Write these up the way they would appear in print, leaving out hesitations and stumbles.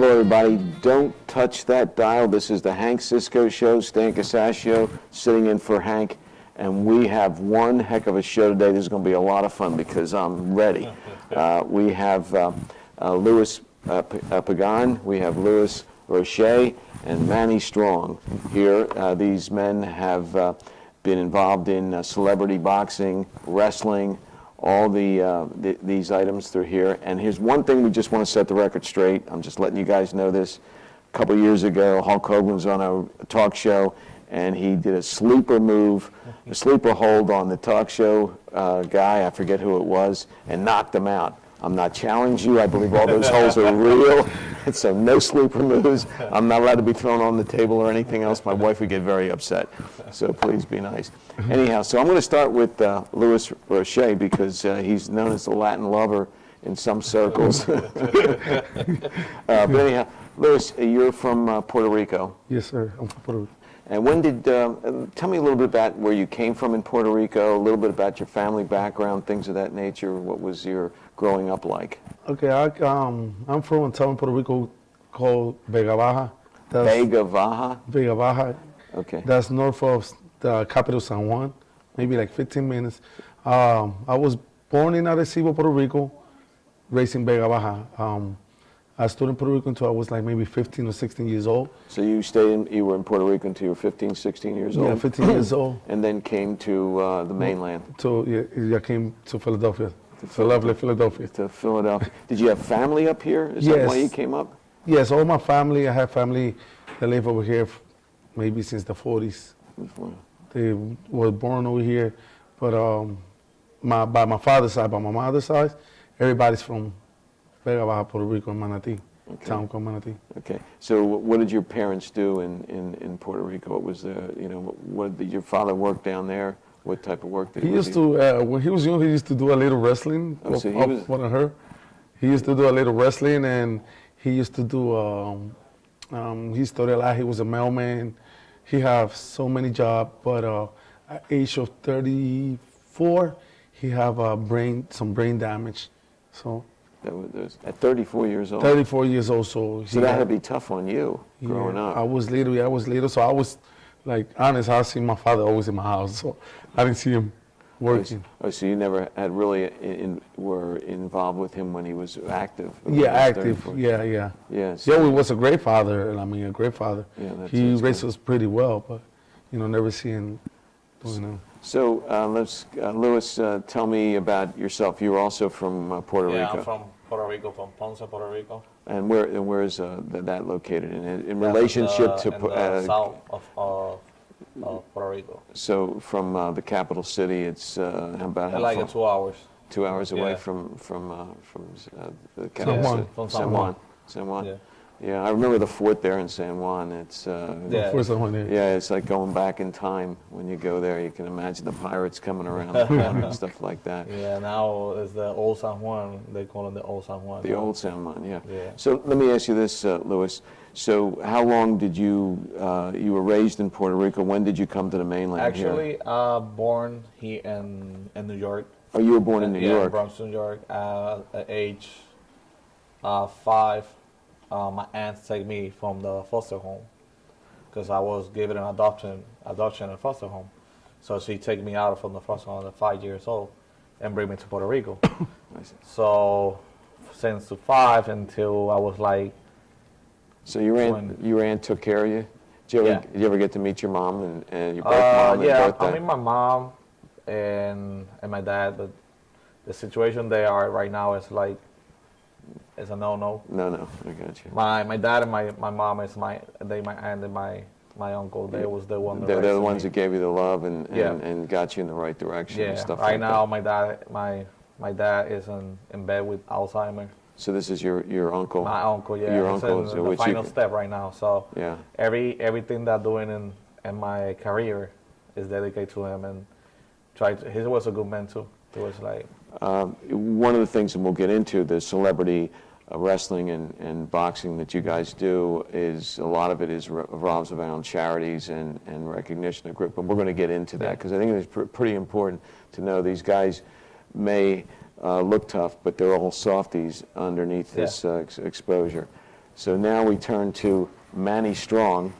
Hello, everybody. Don't touch that dial. This is the Hank Cisco Show. Stan Casacio sitting in for Hank. And we have one heck of a show today. This is going to be a lot of fun because I'm ready. We have Louis Pagan, we have Louis Roche, and Manny Strong here. These men have been involved in celebrity boxing, wrestling, all these items through here. And here's one thing we just want to set the record straight. I'm just letting you guys know this. A couple years ago, Hulk Hogan was on a talk show, and he did a sleeper move, a sleeper hold on the talk show guy, I forget who it was, and knocked him out. I'm not challenging you. I believe all those holds are real. So no sleeper moves. I'm not allowed to be thrown on the table or anything else. My wife would get very upset. So please be nice. Anyhow, so I'm going to start with Louis Roche because he's known as the Latin lover in some circles. But anyhow, Louis, you're from Puerto Rico. Yes, sir. I'm from Puerto Rico. And when did, tell me a little bit about where you came from in Puerto Rico, a little bit about your family background, things of that nature. What was your growing up like? Okay, I'm from a town in Puerto Rico called Vega Baja. Vega Baja? Vega Baja. Okay. That's north of the capital, San Juan, maybe like 15 minutes. I was born in Arecibo, Puerto Rico, raised in Vega Baja. I stood in Puerto Rico until I was like maybe 15 or 16 years old. So you were in Puerto Rico until you were 15, 16 years old? Yeah, 15 years old. And then came to the mainland? I came to Philadelphia. Philadelphia. To Philadelphia. Did you have family up here? Is Yes. that why you came up? Yes, all my family. I have family that live over here maybe since the 40s. They were born over here. But by my father's side, by my mother's side, everybody's from Vega Baja, Puerto Rico, and Manatí, town called Manatí. Okay. So what did your parents do in Puerto Rico? What was what did your father work down there? What type of work did he used to, when he was young, he used to do a little wrestling. Oh, so he used to do a little wrestling, and he used to do, he studied a lot. He was a mailman. He had so many jobs, but at age of 34, he have some brain damage. So. At 34 years old? 34 years old, so that had to be tough on you growing up. I was little, so I was, like, honest, I seen my father always in my house, so I didn't see him working. So you never had really were involved with him when he was active? Yeah, active, yeah. Yes. Yeah, he was a great father, a great father. Yeah, he raised us pretty well, but, never seeing, So Louis, tell me about yourself. You were also from Puerto Rico. Yeah, I'm from Puerto Rico, from Ponce, Puerto Rico. And where is that located in relationship to the south of Puerto Rico. So from the capital city, it's about how like far? 2 hours. 2 hours away from the capital San Juan. city. San Juan. San Juan. Yeah. Yeah, I remember the fort there in San Juan. It's it's like going back in time when you go there. You can imagine the pirates coming around the corner and stuff like that. Yeah, now it's the old San Juan. They call it the old San Juan. The old San Juan, yeah. Yeah. So let me ask you this, Louis. So how long did you were raised in Puerto Rico? When did you come to the mainland? Actually, born here in New York. Oh, you were born in New York. Yeah, Bronx, New York. At age 5. My aunt take me from the foster home because I was given an adoption in foster home. So she take me out from the foster home at 5 years old and bring me to Puerto Rico. So since 5 until I was like. So your aunt took care of you? Did you ever get to meet your mom and your birth mom? Yeah, I mean my mom and my dad, but the situation they are right now is like. It's a no. No, I got you. My dad and my mom is my aunt and my uncle. They was the one. They're the ones that gave you the love and got you in the right direction and stuff like that. Right now, my dad is in bed with Alzheimer's. So this is your uncle. My uncle, yeah. Your uncle is the final step right now. So yeah. Everything that I'm doing in my career is dedicated to him and he was a good man too. He was like. One of the things, and we'll get into the celebrity wrestling and boxing that you guys do, is a lot of it revolves around charities and recognition of group. And we're going to get into that because I think it's pretty important to know these guys may look tough, but they're all softies underneath this exposure. So now we turn to Manny Strong,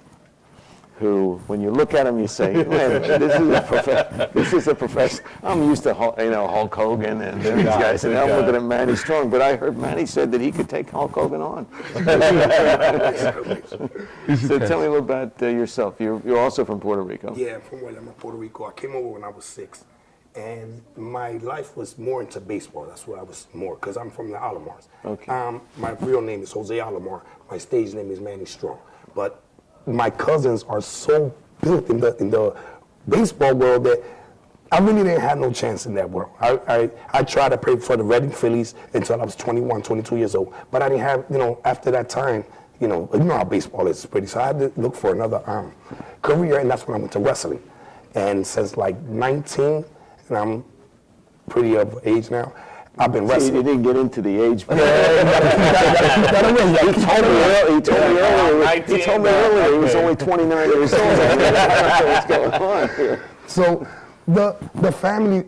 who, when you look at him, you say, man, this is a professional. I'm used to Hulk Hogan and these guys, and I'm looking at Manny Strong. But I heard Manny said that he could take Hulk Hogan on. So tell me a little about yourself. You're also from Puerto Rico. Yeah, I'm from Puerto Rico. I came over when I was 6. And my life was more into baseball. That's what I was more, because I'm from the Alomars. Okay. My real name is Jose Alomar. My stage name is Manny Strong. But my cousins are so built in the baseball world that I really didn't have no chance in that world. I tried to play for the Reading Phillies until I was 21, 22 years old. But I didn't have, after that time, you know how baseball is pretty. So I had to look for another career, and that's when I went to wrestling. And since like 19, and I'm pretty of age now, I've been wrestling. You didn't get into the age. He told me earlier he was only 29 years old. I don't know what's going on here. So the family,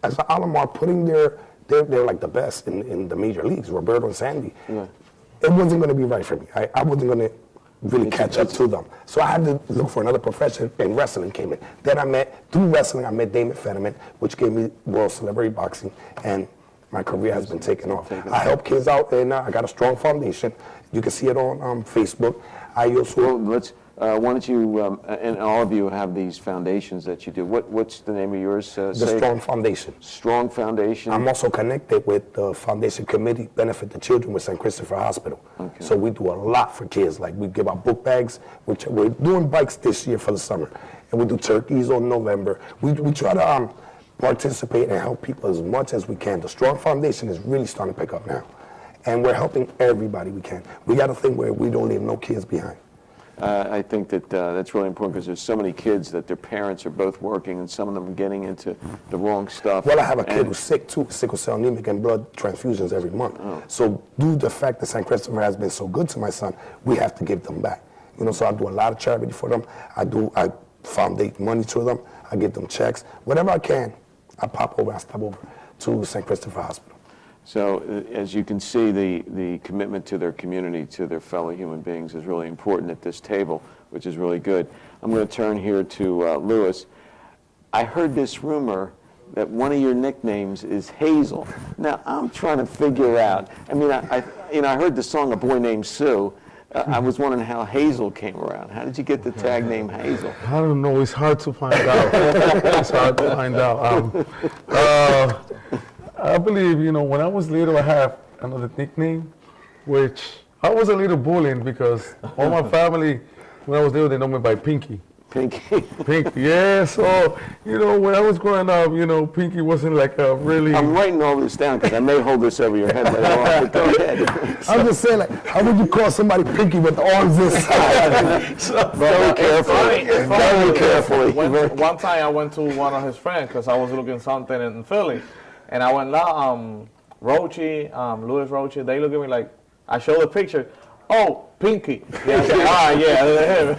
as Alomar, putting they're like the best in the major leagues, Roberto and Sandy. Yeah. It wasn't going to be right for me. I wasn't going to really catch up to them. So I had to look for another profession, and wrestling came in. Then through wrestling, I met Damon Fetterman, which gave me World Celebrity Boxing, and my career has been taken off. I help kids out, and I got a strong foundation. You can see it on Facebook. I also... Well, why don't you, and all of you have these foundations that you do. What's the name of yours? The Strong Foundation. Strong Foundation. I'm also connected with the Foundation Committee, Benefit the Children with St. Christopher Hospital. Okay. So we do a lot for kids. Like we give out book bags. We're doing bikes this year for the summer. And we do turkeys on November. We try to participate and help people as much as we can. The Strong Foundation is really starting to pick up now. And we're helping everybody we can. We got a thing where we don't leave no kids behind. I think that that's really important because there's so many kids that their parents are both working and some of them getting into the wrong stuff. Well, I have a kid who's sick too, sickle cell anemia, and blood transfusions every month. Oh. So due to the fact that St. Christopher has been so good to my son, we have to give them back. So I do a lot of charity for them. I foundate money to them. I give them checks. Whatever I can, I stop over to St. Christopher Hospital. So as you can see, the commitment to their community, to their fellow human beings is really important at this table, which is really good. I'm going to turn here to Louis. I heard this rumor that one of your nicknames is Hazel. Now, I'm trying to figure out, I heard the song A Boy Named Sue. I was wondering how Hazel came around. How did you get the tag name Hazel? I don't know. It's hard to find out. It's hard to find out. I believe, when I was little, I had another nickname, which I was a little bullying because all my family, when I was little, they know me by Pinky. Pinky. Pinky, yeah. So, when I was growing up, Pinky wasn't like a really... I'm writing all this down because I may hold this over your head later on, but go ahead. I'm just saying, like, how would you call somebody Pinky with the arms this side? Very carefully. Very carefully. One time I went to one of his friends because I was looking something in Philly. And I went out, Roche, Louis Roche, they look at me like, I showed a picture, oh, Pinky. Yeah, yeah.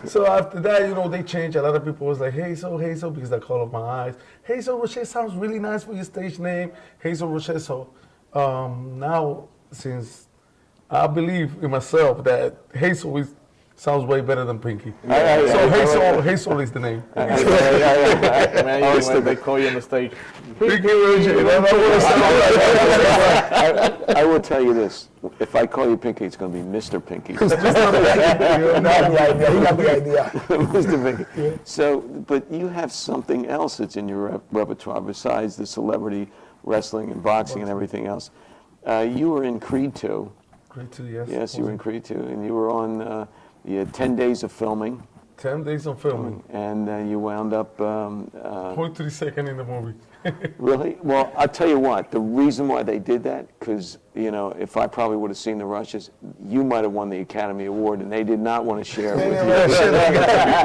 So after that, they changed. A lot of people was like, Hazel, because I call up my eyes. Hazel Roche sounds really nice for your stage name, Hazel Roche. So now, since I believe in myself that Hazel sounds way better than Pinky. Hazel is the name. Man, they call you on the stage. Pinky Roche. I will tell you this. If I call you Pinky, it's going to be Mr. Pinky. He got the idea. Mr. Pinky. Yeah. So, but you have something else that's in your repertoire besides the celebrity wrestling and boxing and everything else. You were in Creed 2. Creed 2, yes. Yes, you were in Creed 2. And you were on... You had 10 days of filming. 10 days of filming. And you wound up... 0.3 seconds in the movie. Really? Well, I'll tell you what. The reason why they did that, because, if I probably would have seen the Rushes, you might have won the Academy Award, and they did not want to share it with you.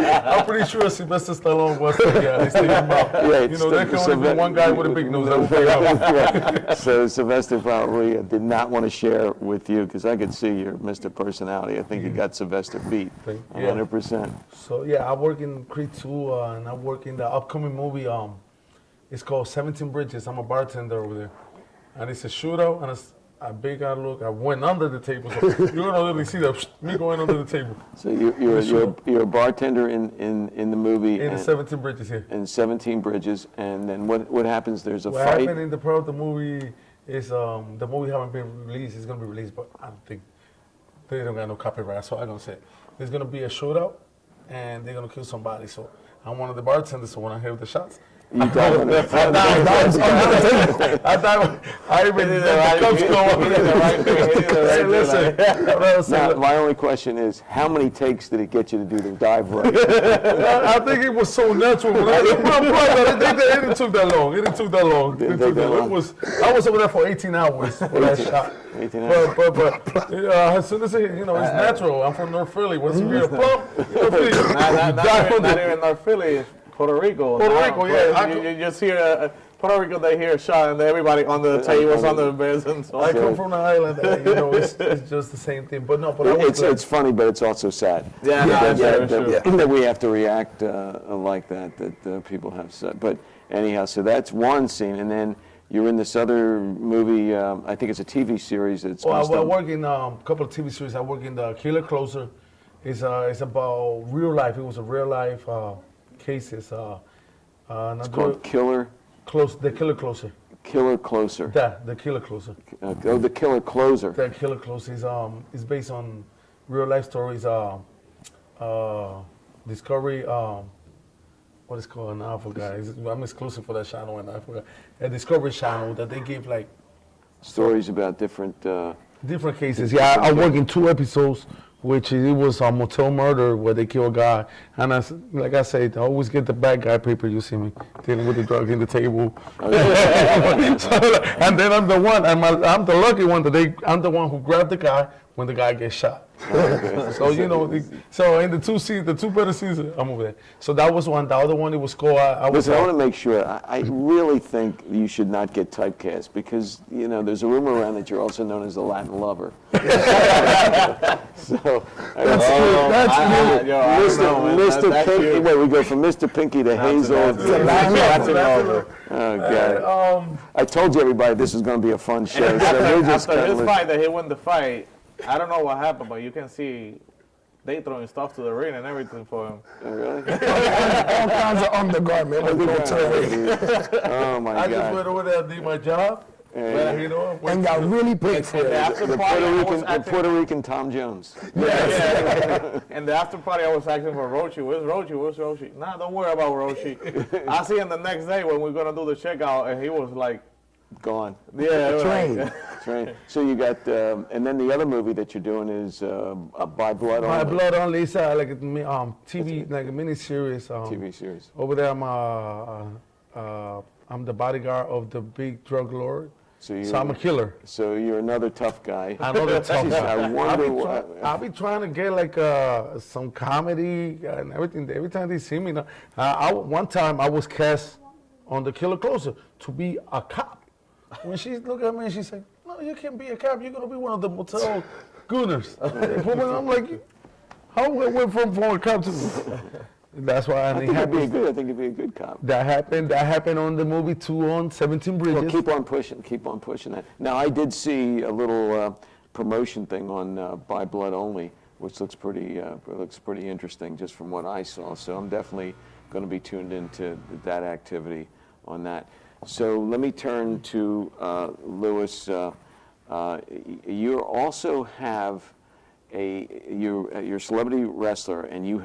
I'm pretty sure Sylvester Stallone was they stick him out. Right, there can only be one guy with a big nose that will pay out. Right. So Sylvester probably did not want to share with you, because I could see your Mr. Personality. I think you got Sylvester beat 100%. So, I work in Creed 2, and I work in the upcoming movie, it's called 17 Bridges. I'm a bartender over there. And it's a shootout, and I big I look. I went under the table. So you're gonna literally see me going under the table So you're a bartender in the movie in the and, 17 Bridges here. in 17 Bridges, and then what happens? There's a What fight. happened in the part of the movie is the movie haven't been released. It's gonna be released, but I don't think they don't got no copyright. So I'm gonna say there's gonna be a shootout, and they're gonna kill somebody. So I'm one of the bartenders. So when I hear the shots. You dive on the- I thought I even did the coach go. Listen, Now, my only question is, how many takes did it get you to do the dive right? I think it was so natural. When I it didn't took that long. It didn't took that long. Didn't take that long. I was over there for 18 hours for that shot. 18 hours. But as soon as it's natural. I'm from North Philly. Once you hear a plump, Not even North Philly, it's Puerto Rico. Puerto Rico, yeah. You just hear Puerto Rico, they hear a shot, and everybody on the tables, on the beds, and so I on. come from the island. It's just the same thing. But no, but I was It's funny, but it's also sad. Yeah, that, that's that, very that, that we have to react like that people have said. But anyhow, so that's one scene, and then you're in this other movie. I think it's a TV series. That's Well, based I on- work in a couple of TV series. I work in the Killer Closer. It's about real life. It was a real life cases. It's called Killer The Killer Closer. Closer. The Killer Closer. The Killer Closer. The Killer Closer is based on real life stories. Discovery. What is it called now? I forgot. I'm exclusive for that channel, and I forgot. A Discovery channel that they give like Stories about different. different cases. Yeah, I work in 2 episodes, which it was a motel murder where they kill a guy. And like I said, I always get the bad guy paper. You see me dealing with the drug in the table. And then I'm the one, I'm the lucky one I'm the one who grabbed the guy when the guy gets shot. So so in the 2 scenes, the 2 better scenes, I'm over there. So that was one. The other one, it was called. I Listen, I want to make sure. I really think you should not get typecast because there's a rumor around that you're also known as the Latin lover. So Mr. Pinky. Wait, we go from Mr. Pinky to Hazel. Oh God! I told you everybody this is going to be a fun show. So we're just After his kinda fight, that he won the fight, I don't know what happened, but you can see they throwing stuff to the ring and everything for him. Oh, really? All kinds of undergarment. Oh my I just God! went over there and did my job. And got really paid for And the it. after The party, I was the acting, Puerto Rican Tom Jones. and the after party, I was acting for Roche. Where's Roche? Where's Roche? Nah, don't worry about Roche. I see him the next day when we're gonna do the checkout, and he was like, Gone. yeah, Train. That's right. So you got, and then the other movie that you're doing is By Blood My Only. blood only is like a TV, like a mini series. TV series. Over there, I'm the bodyguard of the big drug lord. So So I'm a killer. So you're another tough guy. I know that's tough. I wonder what. I'll be trying to get like some comedy and everything. Every time they see me, one time I was cast on the Killer Closer to be a cop. When she looked at me, she said, "No, you can't be a cop. You're gonna be one of the motel gooners." I'm like, "How we went from a cop to?" That's why I think it'd be a good cop. That happened on the movie 2 on 17 Bridges. Well, keep on pushing that. Now, I did see a little promotion thing on By Blood Only, which looks pretty interesting just from what I saw. So I'm definitely going to be tuned into that activity on that. So let me turn to Louis. You also have you're a celebrity wrestler, and you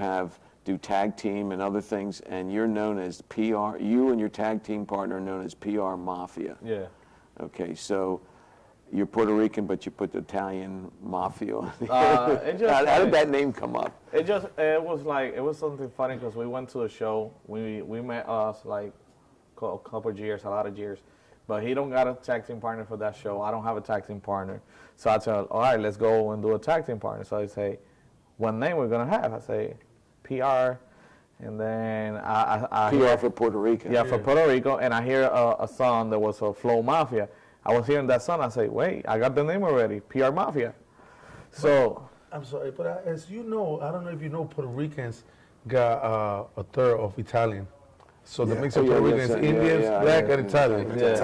do tag team and other things, and you're known as PR. You and your tag team partner are known as PR Mafia. yeah. Okay, so you're Puerto Rican, but you put the Italian Mafia on the It just How did that name come up? it was something funny because we went to a show. We met us like a couple of years, a lot of years, but he don't got a tag team partner for that show. I don't have a tag team partner, so I tell him, all right, let's go and do a tag team partner. So I say, what name we're gonna have? I say, PR, and then I PR hear, for Puerto Rico. yeah, for Puerto Rico, and I hear a song that was a Flow Mafia. I was hearing that song. I say, wait, I got the name already, PR Mafia. So I'm sorry, but as you know, I don't know if you know, Puerto Ricans got a third of Italian. So the Yeah. mix of Oh, yeah, Puerto yes, Ricans, yeah, Indians, yeah, black, yeah. and Italian. Italian.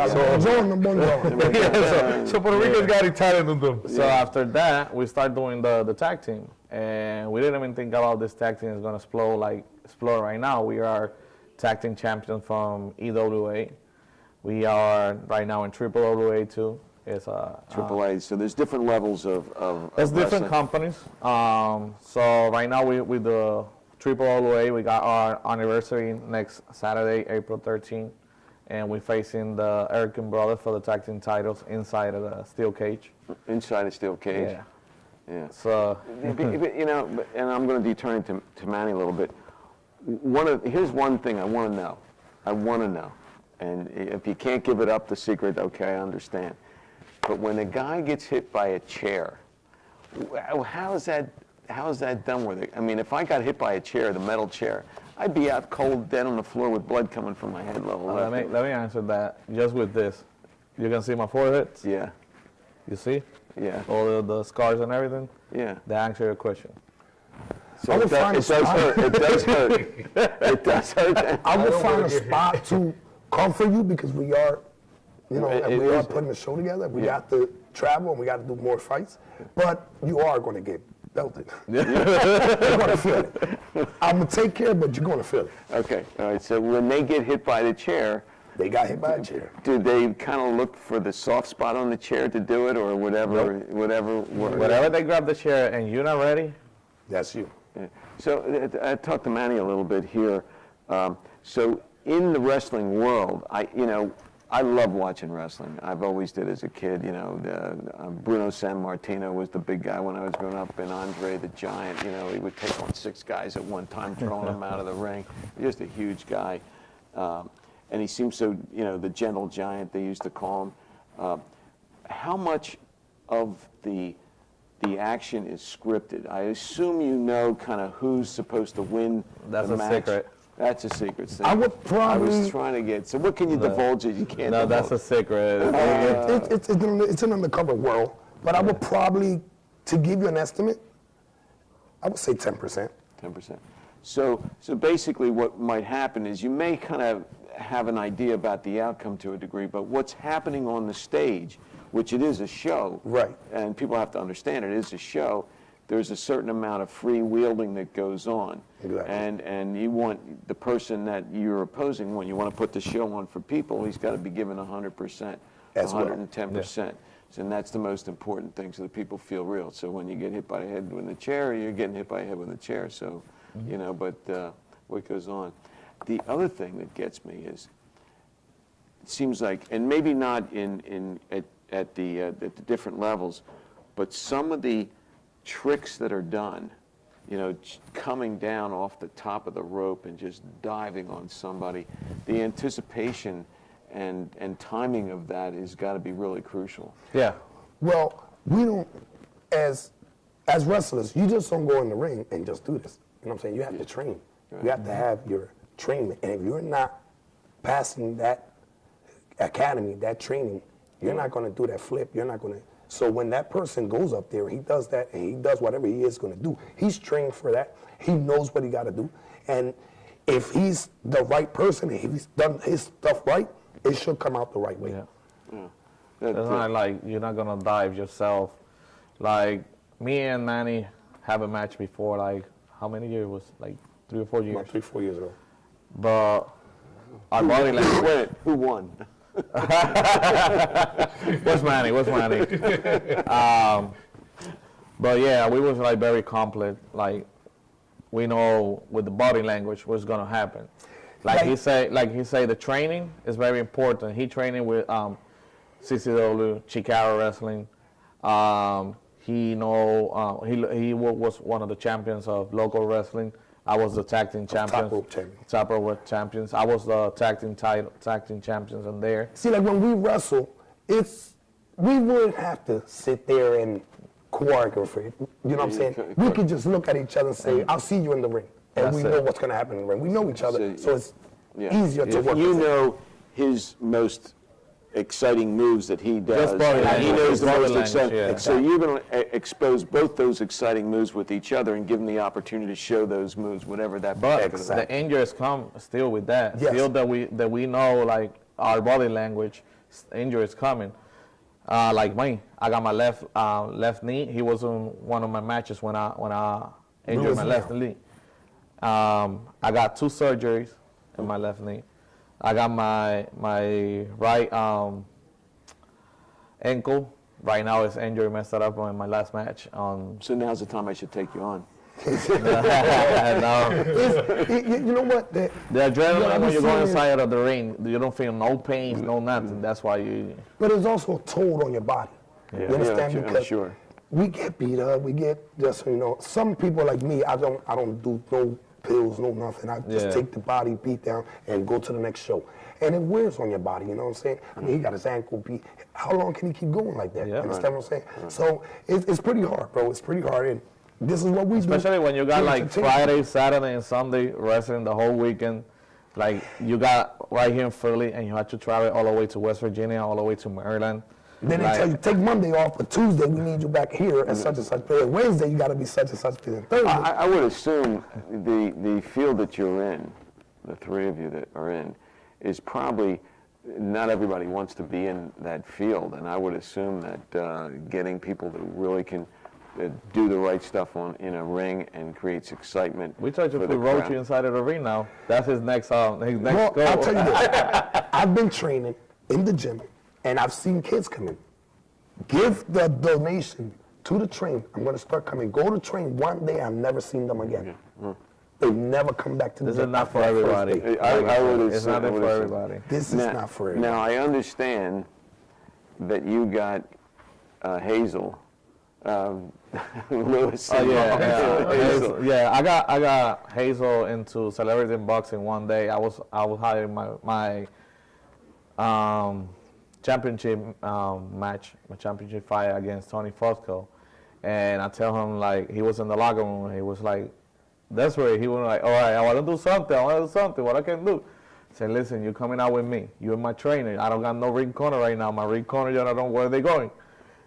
So Puerto Ricans got Italian in them. So after that, we start doing the tag team, and we didn't even think about this tag team is gonna explode right now. We are tag team champions from EWA. We are right now in Triple OWA too. It's AAA. So there's different levels of it's different wrestling. companies. So right now we with the Triple OWA, we got our anniversary next Saturday, April 13th, and we're facing the Erican Brothers for the tag team titles inside of the steel cage. Inside a steel cage. Yeah. Yeah. So You know, and I'm going to be turning to Manny a little bit. Here's one thing I want to know. I want to know. And if you can't give it up, the secret, okay, I understand. But when a guy gets hit by a chair, how is that done with it? I mean, if I got hit by a chair, the metal chair, I'd be out cold, dead on the floor with blood coming from my head level. let me answer that just with this. You can see my forehead. Yeah, You see yeah, all the scars and everything. yeah. That answers your question. So I would it does hurt. It does hurt. It does hurt. I would find a spot to comfort you because we are, you know, It and we are is. putting a show together. We Yeah. got to travel and we got to do more fights, but you are going to get belted. You're going to feel it. I'm going to take care, but you're going to feel it. Okay, all right. So when they get hit by the chair, They got hit by a chair. do they kind of look for the soft spot on the chair to do it, or whatever? Whatever they grab the chair and you're not ready, That's you. Yeah. So I talked to Manny a little bit here. So in the wrestling world, I love watching wrestling. I've always did as a kid. You know, Bruno San Martino was the big guy when I was growing up, and Andre the Giant. You know, he would take on 6 guys at one time, throwing them out of the ring. Just a huge guy. And he seems so, the gentle giant, they used to call him. How much of the action is scripted? I assume you know kind of who's supposed to win That's the a match. secret. That's a secret. Thing. I would I probably. was trying to get. So what can you divulge that you can't? no, that's a divulge? secret. It's an undercover world, but I would probably, to give you an estimate, I would say 10%. 10%. So basically, what might happen is you may kind of have an idea about the outcome to a degree, but what's happening on the stage, which it is a show, Right. And people have to understand it is a show. There's a certain amount of free wielding that goes on, Exactly. and you want the person that you're opposing when you want to put the show on for people, he's got to be given 100%, As well. 110%. So, and that's the most important thing, so that people feel real. So when you get hit by a head with a chair, you're getting hit by a head with a chair. So, but what goes on. The other thing that gets me is, it seems like, and maybe not at the different levels, but some of the tricks that are done, coming down off the top of the rope and just diving on somebody, the anticipation and timing of that has got to be really crucial. Yeah. Well, we don't, as wrestlers, you just don't go in the ring and just do this. You know what I'm saying? You have to train. You have to have your training. And if you're not passing that academy, that training, you're not going to do that flip. You're not going to. So when that person goes up there, he does that, and he does whatever he is going to do. He's trained for that. He knows what he got to do. And if he's the right person, if he's done his stuff right, it should come out the right way. Yeah. It's not like you're not gonna dive yourself. Like me and Manny have a match before. Like how many years? It was like 3 or 4 years. About 3-4 years ago. But our body language. Who won? What's Manny? But yeah, we was like very complete. Like we know with the body language what's gonna happen. Like he say, the training is very important. He training with CCW, Chikara Wrestling. He was one of the champions of local wrestling. I was the tag team champion. Top rope champions. I was the tag team champions in there. See, like when we wrestle, we wouldn't have to sit there and choreograph it. You know what I'm saying? We could just look at each other and say, "I'll see you in the ring," and That's we it. know what's going to happen in the ring. We know each other, so it's Yeah. easier to work. You with. know his most exciting moves that he does. Just body And he language, knows the body most language, exciting. yeah. So you're going to expose both those exciting moves with each other and give them the opportunity to show those moves, whatever that But particular. the injuries come still with that. Yes. Still that we know like our body language, injuries coming. Like me, I got my left knee. He was on one of my matches when I injured my left knee. I got 2 surgeries in my left knee. I got my right ankle. Right now it's injury messed up in my last match. So now's the time I should take you on. And, You know what? the adrenaline I've when been you go seeing- inside of the ring, you don't feel no pains, no nothing. That's why you. But it's also a toll on your body. You understand? Yeah, I'm Because sure. we get beat up. We get just some people like me. I don't do no pills, no nothing. I just Yeah. take the body beat down and go to the next show. And it wears on your body. You know what I'm saying? I mean, he got his ankle beat. How long can he keep going like that? Yeah. You understand what I'm saying? So it's pretty hard, bro. It's pretty hard. And this is what we do. Especially when you got to like entertain. Friday, Saturday, and Sunday wrestling the whole weekend. Like you got right here in Philly, and you had to travel all the way to West Virginia, all the way to Maryland. Then they Like, tell you, take Monday off, but Tuesday we need you back here at such and such place. Wednesday you got to be such and such place. Thursday. I would assume the field that you're in, the 3 of you that are in, is probably not everybody wants to be in that field, and I would assume that getting people that really can do the right stuff in a ring and creates excitement. we tried to for put the Roche crowd. inside of the ring now. That's his next goal. Well, I'll tell you this. I've been training in the gym, and I've seen kids come in. Give the donation to the train. I'm going to start coming. Go to train one day. I've never seen them again. They never come back to the This gym. is not after for that first everybody. day. I would It's not assume- for everybody. This is not for everybody. Now, I understand that you got Hazel, Lewis. Oh yeah, Hazel. yeah. I got Hazel into celebrity boxing one day. I was having my championship match, my championship fight against Tony Fosco, and I tell him like he was in the locker room. He was like desperate. He was like, all right, I want to do something. I want to do something. What I can do? I said, listen, you're coming out with me. You're my trainer. I don't got no ring corner right now. My ring corner, I don't know where they're going.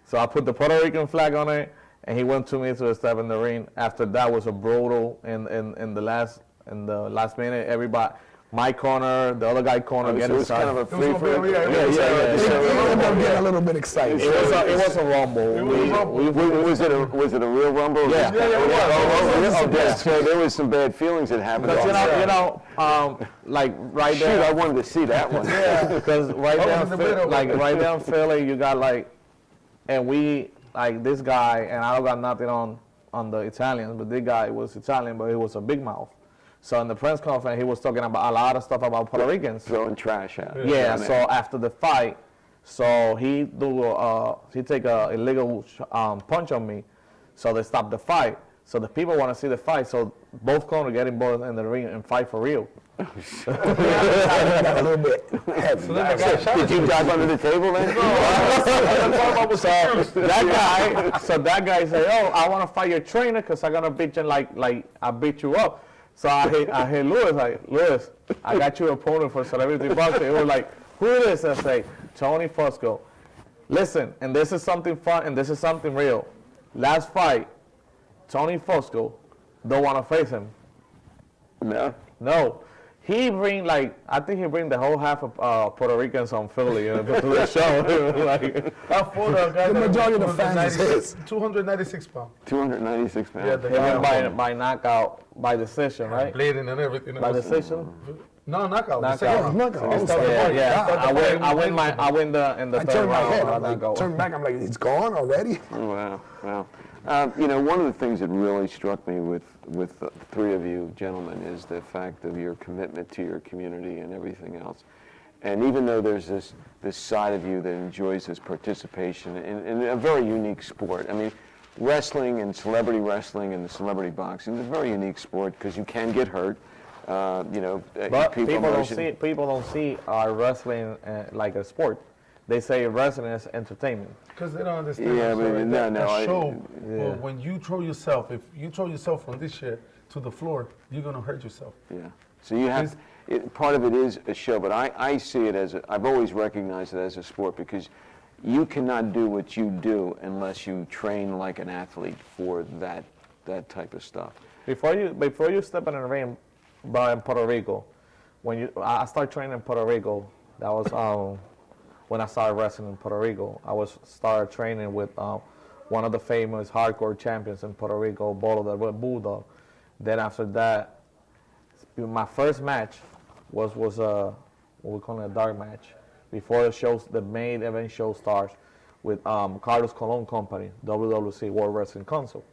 So I put the Puerto Rican flag on it, and he went to me to step in the ring. After that was a brutal in the last minute. Everybody, my corner, the other guy corner, So getting it's kind of a free for yeah, yeah. They end up getting a little bit excited. It was a rumble. Was it a real rumble? Yeah. So there was some bad feelings that happened. Because like right Shoot, there. I wanted to see that one. Because right was in the middle. right down Philly, you got like, and we like this guy, and I don't got nothing on the Italians, but this guy was Italian, but he was a big mouth. So in the press conference, he was talking about a lot of stuff about Puerto Ricans. Throwing trash out. Yeah. So after the fight, so he take a illegal punch on me, so they stopped the fight. So the people want to see the fight, so both corners get involved in the ring and fight for real. Got a little bit heavy. Did you dive under the table then? So that guy said, "Oh, I want to fight your trainer because I'm gonna beat you like I beat you up." So I hit Lewis like, "Lewis, I got your opponent for celebrity boxing." He was like, "Who is this?" I say, "Tony Fosco." Listen, and this is something fun and this is something real. Last fight, Tony Fosco don't want to face him. No. No. He bring I think he bring the whole half of Puerto Ricans on Philly to the show. Like, The majority of the fans is his. 296 pounds. 296 pounds. Yeah, the he went by knockout, by decision, right? bleeding and everything. By decision. No, knockout. Knockout. Second round. I was like, Yeah, oh, yeah. God. I win the I third turned my head. round. I'm like, Knockout. turned back. I'm like, it's gone already? Oh, wow. One of the things that really struck me with the 3 of you gentlemen is the fact of your commitment to your community and everything else. And even though there's this side of you that enjoys this participation in a very unique sport. I mean, wrestling and the celebrity boxing is a very unique sport because you can get hurt. But people don't see our wrestling like a sport. They say wrestling is entertainment. Because they don't understand. Yeah, I'm sorry, but that show, Yeah. when you throw yourself, if you throw yourself from this chair to the floor, you're going to hurt yourself. Yeah. So you have part of it is a show, but I see it as I've always recognized it as a sport because you cannot do what you do unless you train like an athlete for that type of stuff. Before you step in the ring, but in Puerto Rico, I started training in Puerto Rico. That was when I started wrestling in Puerto Rico. I started training with one of the famous hardcore champions in Puerto Rico, Bolo the Bulldog. Then after that, my first match was what we call a dark match. Before the main event show starts with Carlos Colon Company, WWC World Wrestling Council.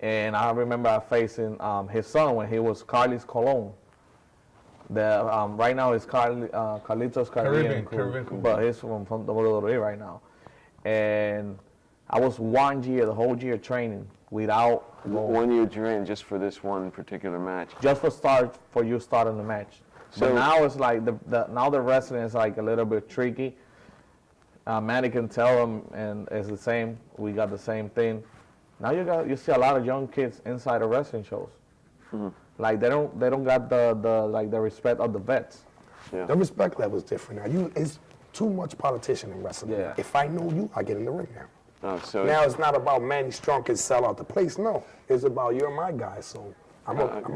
And I remember facing his son when he was Carlos Colon. Right now it's Carlitos Caribbean, but he's from WWE right now. And I was 1 year, the whole year training without going. 1 year training just for this one particular match. Just for you starting the match. So but now it's like now the wrestling is like a little bit tricky. Manny can tell them, and it's the same. We got the same thing. Now you see a lot of young kids inside the wrestling shows. Mm-hmm. Like they don't got the respect of the vets. Yeah. The respect level is different now. It's too much politician in wrestling. Yeah. If I know you, I get in the ring now. Oh, so now it's not about Manny Strong can sell out the place. No, it's about you're my guy. So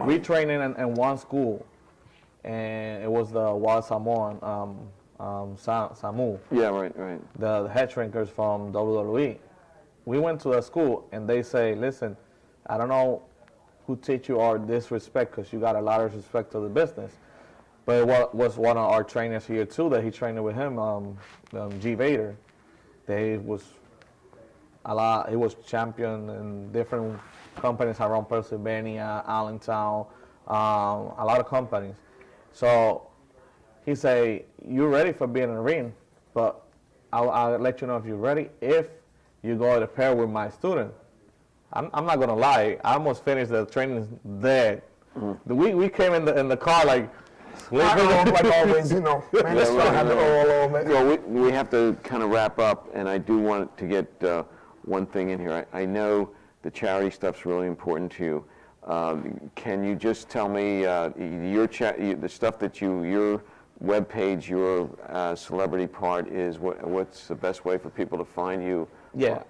we training in one school, and it was the Wild Samoan Samu. Yeah, right. The head shrinkers from WWE. We went to the school, and they say, listen, I don't know who teach you all this respect because you got a lot of respect to the business. But it was one of our trainers here too that he trained with him, G. Vader. He was champion in different companies around Pennsylvania, Allentown, a lot of companies. So he say, you're ready for being in the ring, but I'll let you know if you're ready if you go to pair with my student. I'm not gonna lie, I almost finished the training there. Mm-hmm. We came in the car like sleeping. Like always, you know. Man, it's gonna have to roll over. Well, we have to kind of wrap up, and I do want to get one thing in here. I know the charity stuff's really important to you. Can you just tell me the stuff that your webpage, your celebrity part is? What's the best way for people to find you? Yeah,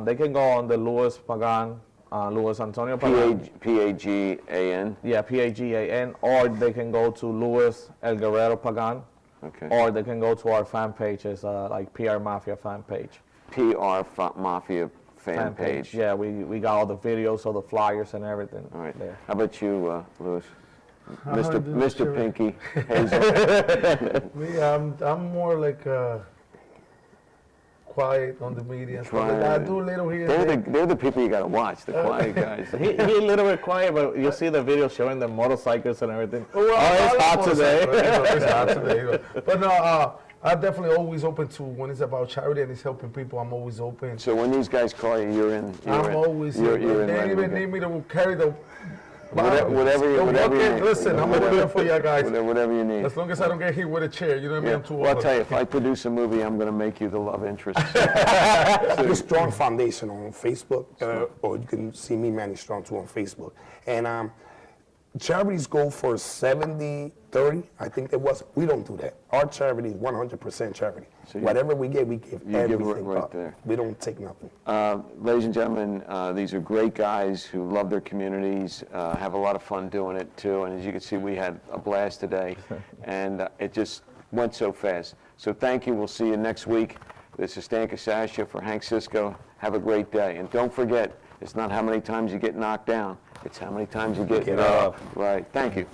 they can go on the Luis Pagan, Luis Antonio Pagan. Pagan. Yeah, Pagan, or they can go to Luis El Guerrero Pagan. Okay. Or they can go to our fan pages, like PR Mafia fan page. Mafia fan page. Yeah, we got all the videos, all the flyers and everything. All right. There. How about you, Luis? Mr. Pinky Hazel. Me, I'm more like quiet on the media and stuff like that. I do a little here. They're the people you gotta watch, the quiet guys. He a little bit quiet, but you see the video showing the motorcycles and everything. Well, it's hot today. It's hot today. But no, I'm definitely always open to when it's about charity and it's helping people. I'm always open. So when these guys call you, you're in. Always in. They even need me to carry the. Whatever you need. Listen, I'm over there for you guys. Whatever you need. As long as I don't get hit with a chair, you know what I mean? I'm too Well, I'll tell you, if I produce a movie, I'm going to make you the love interest. The Strong Foundation on Facebook, or you can see me, Manny Strong, too, on Facebook. And charities go for 70-30, I think it was. We don't do that. Our charity is 100% charity. So whatever we give everything right there. We don't take nothing. Ladies and gentlemen, these are great guys who love their communities, have a lot of fun doing it too. And as you can see, we had a blast today, and it just went so fast. So thank you. We'll see you next week. This is Stan Casacio for Hank Cisco. Have a great day. And don't forget, it's not how many times you get knocked down. It's how many times you get up. Right. Thank you.